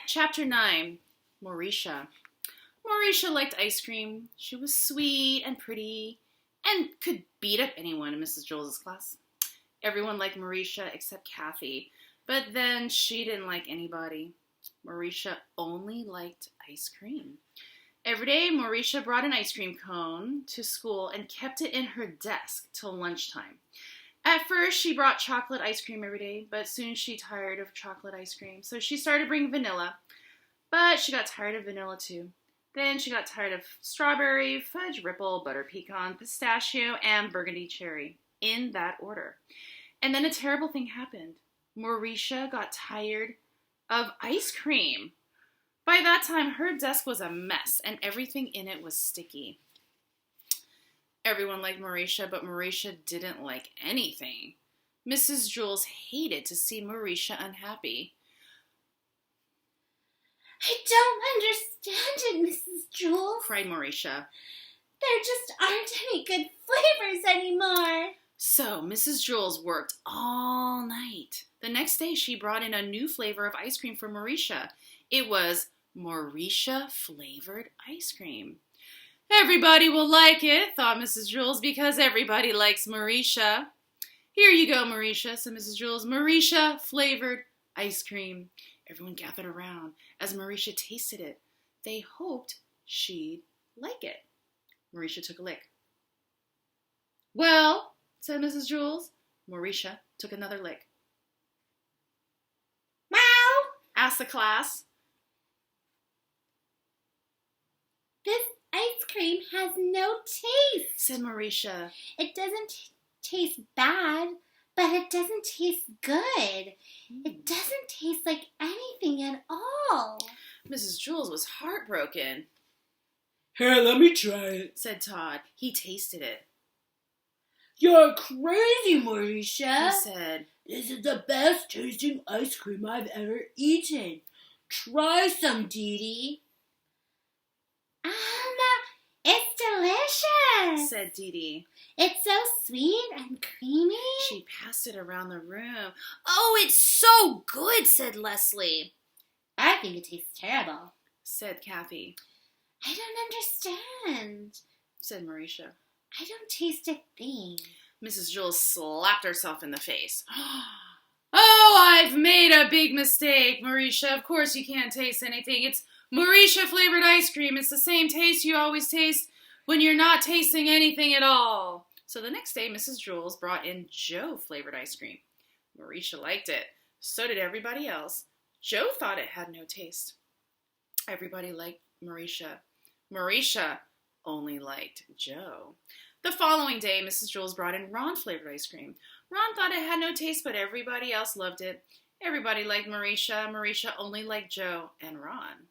Chapter 9, Mauricia. Mauricia liked ice cream. She was sweet and pretty and could beat up anyone in Mrs. Jules' class. Everyone liked Mauricia except Kathy, but then she didn't like anybody. Mauricia only liked ice cream. Every day, Mauricia brought an ice cream cone to school and kept it in her desk till lunchtime. At first, she brought chocolate ice cream every day, but soon she tired of chocolate ice cream, so she started bringing vanilla. But she got tired of vanilla too. Then she got tired of strawberry, fudge ripple, butter pecan, pistachio, and burgundy cherry, in that order. And then a terrible thing happened. Mauricia got tired of ice cream. By that time, her desk was a mess, and everything in it was sticky. Everyone liked Mauricia, but Mauricia didn't like anything. Mrs. Jules hated to see Mauricia unhappy. I don't understand it, Mrs. Jules, cried Mauricia. There just aren't any good flavors anymore. So Mrs. Jules worked all night. The next day, she brought in a new flavor of ice cream for Mauricia. It was Mauricia-flavored ice cream. Everybody will like it, thought Mrs. Jules, because everybody likes Mauricia. Here you go, Mauricia, said Mrs. Jules. Mauricia-flavored ice cream. Everyone gathered around as Mauricia tasted it. They hoped she'd like it. Mauricia took a lick. Well, said Mrs. Jules. Mauricia took another lick. Meow, asked the class. This ice cream has no taste, said Mauricia. It doesn't taste bad, but it doesn't taste good. It doesn't taste like anything at all. Mrs. Jules was heartbroken. Here, let me try it, said Todd. He tasted it. You're crazy, Mauricia, he said. This is the best tasting ice cream I've ever eaten. Try some, Dee Dee. It's delicious, said Dee Dee. It's so sweet and creamy. She passed it around the room. Oh, it's so good, said Leslie. I think it tastes terrible, said Kathy. I don't understand, said Mauricia. I don't taste a thing. Mrs. Jules slapped herself in the face. Oh, I've made a big mistake, Mauricia. Of course you can't taste anything. It's Mauricia-flavored ice cream. It's the same taste you always taste when you're not tasting anything at all. So the next day, Mrs. Jules brought in Joe-flavored ice cream. Mauricia liked it. So did everybody else. Joe thought it had no taste. Everybody liked Mauricia. Mauricia only liked Joe. The following day, Mrs. Jules brought in Ron-flavored ice cream. Ron thought it had no taste, but everybody else loved it. Everybody liked Mauricia. Mauricia only liked Joe and Ron.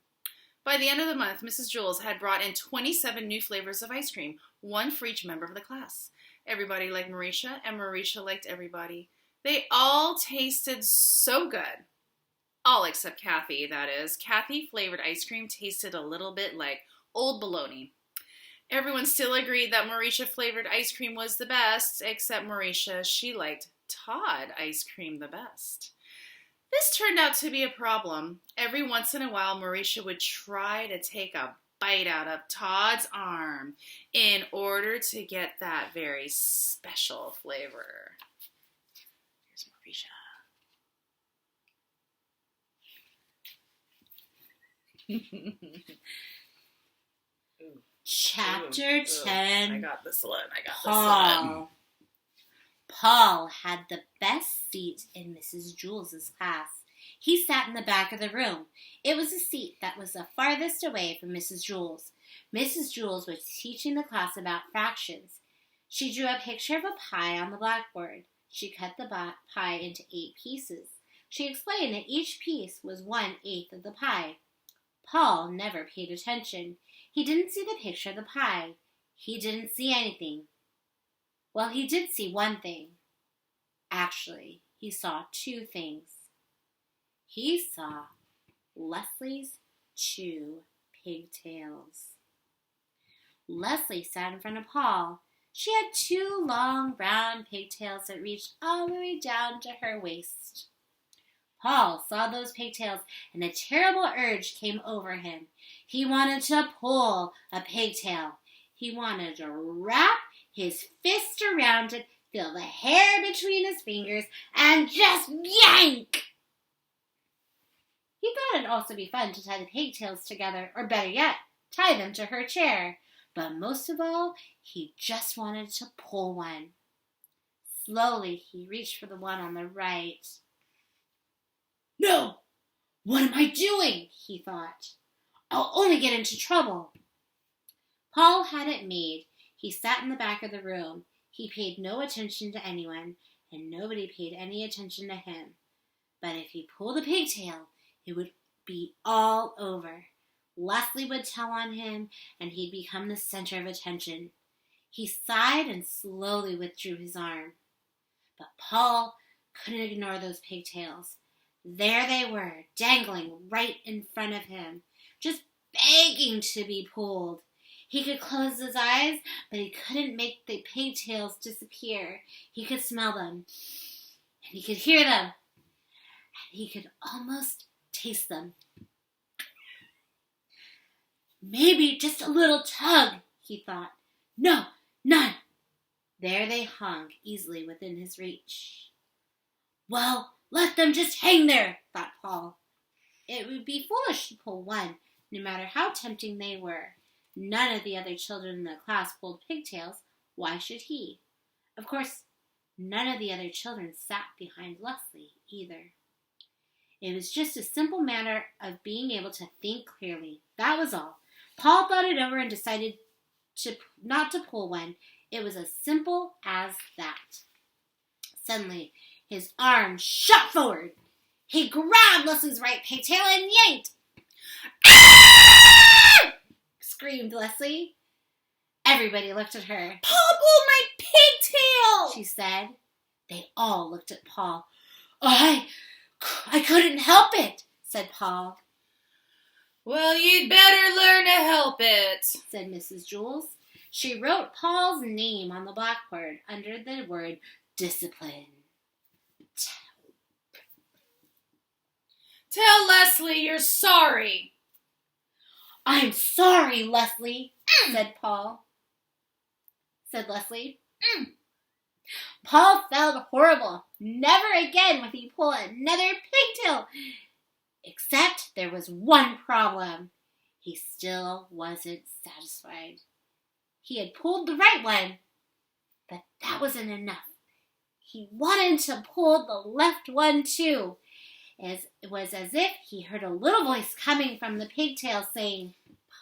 By the end of the month, Mrs. Jules had brought in 27 new flavors of ice cream, one for each member of the class. Everybody liked Mauricia, and Mauricia liked everybody. They all tasted so good. All except Kathy, that is. Kathy-flavored ice cream tasted a little bit like old bologna. Everyone still agreed that Mauricia-flavored ice cream was the best, except Mauricia. She liked Todd ice cream the best. This turned out to be a problem. Every once in a while, Mauricia would try to take a bite out of Todd's arm in order to get that very special flavor. Here's Mauricia. Chapter 10. I got this one. Paul had the best seat in Mrs. Jules's class. He sat in the back of the room. It was a seat that was the farthest away from Mrs. Jules. Mrs. Jules was teaching the class about fractions. She drew a picture of a pie on the blackboard. She cut the pie into 8 pieces. She explained that each piece was 1/8 of the pie. Paul never paid attention. He didn't see the picture of the pie. He didn't see anything. Well, he did see one thing. Actually, he saw 2 things. He saw Leslie's 2 pigtails. Leslie sat in front of Paul. She had 2 long, brown pigtails that reached all the way down to her waist. Paul saw those pigtails, and a terrible urge came over him. He wanted to pull a pigtail. He wanted to wrap his fist around it, feel the hair between his fingers, and just yank! He thought it'd also be fun to tie the pigtails together, or better yet, tie them to her chair. But most of all, he just wanted to pull one. Slowly, he reached for the one on the right. No! What am I doing? He thought. I'll only get into trouble. Paul had it made. He sat in the back of the room. He paid no attention to anyone, and nobody paid any attention to him. But if he pulled a pigtail, it would be all over. Leslie would tell on him, and he'd become the center of attention. He sighed and slowly withdrew his arm. But Paul couldn't ignore those pigtails. There they were, dangling right in front of him, just begging to be pulled. He could close his eyes, but he couldn't make the pigtails disappear. He could smell them, and he could hear them, and he could almost taste them. Maybe just a little tug, he thought. No, none. There they hung, easily within his reach. Well, let them just hang there, thought Paul. It would be foolish to pull one, no matter how tempting they were. None of the other children in the class pulled pigtails. Why should he? Of course, none of the other children sat behind Leslie either. It was just a simple matter of being able to think clearly. That was all. Paul thought it over and decided not to pull one. It was as simple as that. Suddenly, his arm shot forward. He grabbed Leslie's right pigtail and yanked. "Ah!" screamed Leslie. Everybody looked at her. Paul pulled my pigtail, she said. They all looked at Paul. I couldn't help it, said Paul. Well, you'd better learn to help it, said Mrs. Jules. She wrote Paul's name on the blackboard under the word discipline. Tell Leslie you're sorry. I'm sorry, Leslie, said Paul. Said Leslie. Paul felt horrible. Never again would he pull another pigtail. Except there was one problem. He still wasn't satisfied. He had pulled the right one, but that wasn't enough. He wanted to pull the left one too. It was as if he heard a little voice coming from the pigtail saying,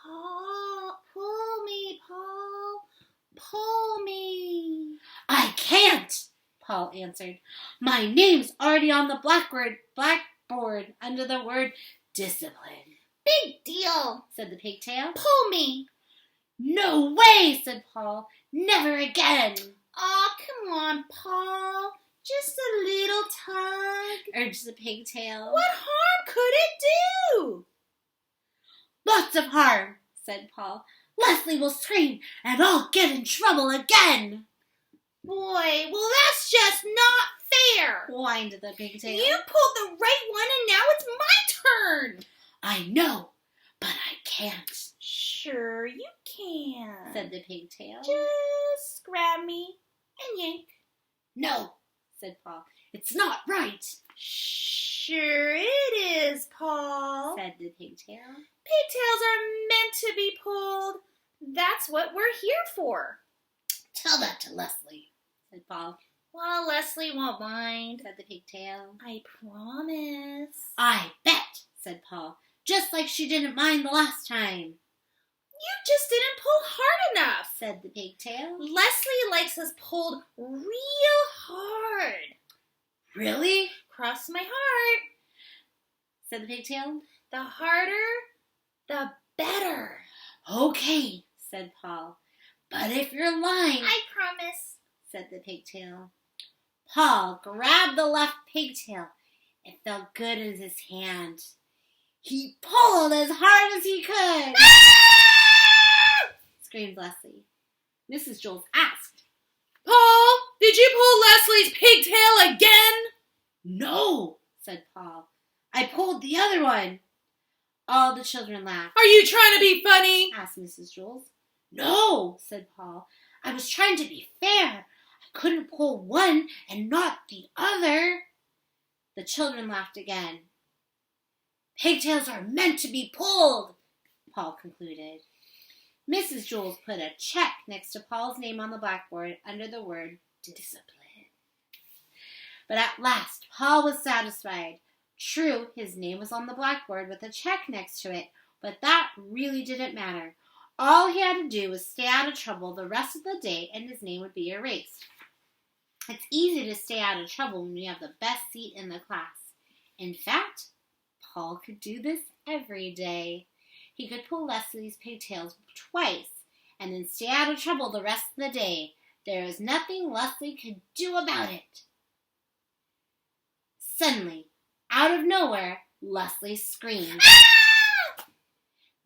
Paul, pull me, Paul, pull me. I can't, Paul answered. My name's already on the blackboard under the word discipline. Big deal, said the pigtail. Pull me. No way, said Paul. Never again. Aw, come on, Paul. Just a little tug, urged the pigtail. What harm could it do? Lots of harm, said Paul. Leslie will scream, and I'll get in trouble again. Boy, well that's just not fair, whined the pigtail. You pulled the right one, and now it's my turn. I know, but I can't. Sure you can, said the pigtail. Just grab me and yank. No, said Paul. It's not right. Sure it is, Paul, said the pigtail. Pigtails are meant to be pulled. That's what we're here for. Tell that to Leslie, said Paul. Well, Leslie won't mind, said the pigtail. I promise. I bet, said Paul. Just like she didn't mind the last time. You just didn't pull hard enough, said the pigtail. Leslie likes us pulled real hard. Really? Cross my heart, said the pigtail. The harder, the better. Okay, said Paul. But if you're lying... I promise, said the pigtail. Paul grabbed the left pigtail. It felt good in his hand. He pulled as hard as he could. Ah! Screamed Leslie. Mrs. Jules asked, Paul, did you pull Leslie's pigtail again? No, said Paul. I pulled the other one. All the children laughed. Are you trying to be funny? Asked Mrs. Jules. No, said Paul. I was trying to be fair. I couldn't pull one and not the other. The children laughed again. Pigtails are meant to be pulled, Paul concluded. Mrs. Jules put a check next to Paul's name on the blackboard under the word discipline. But at last, Paul was satisfied. True, his name was on the blackboard with a check next to it, but that really didn't matter. All he had to do was stay out of trouble the rest of the day, and his name would be erased. It's easy to stay out of trouble when you have the best seat in the class. In fact, Paul could do this every day. He could pull Leslie's pigtails twice, and then stay out of trouble the rest of the day. There was nothing Leslie could do about it. Suddenly, out of nowhere, Leslie screamed. Ah!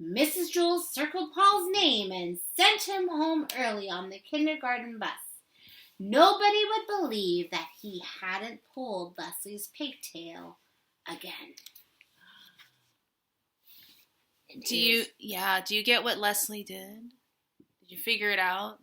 Mrs. Jules circled Paul's name and sent him home early on the kindergarten bus. Nobody would believe that he hadn't pulled Leslie's pigtail again. Do you get what Leslie did? Did you figure it out?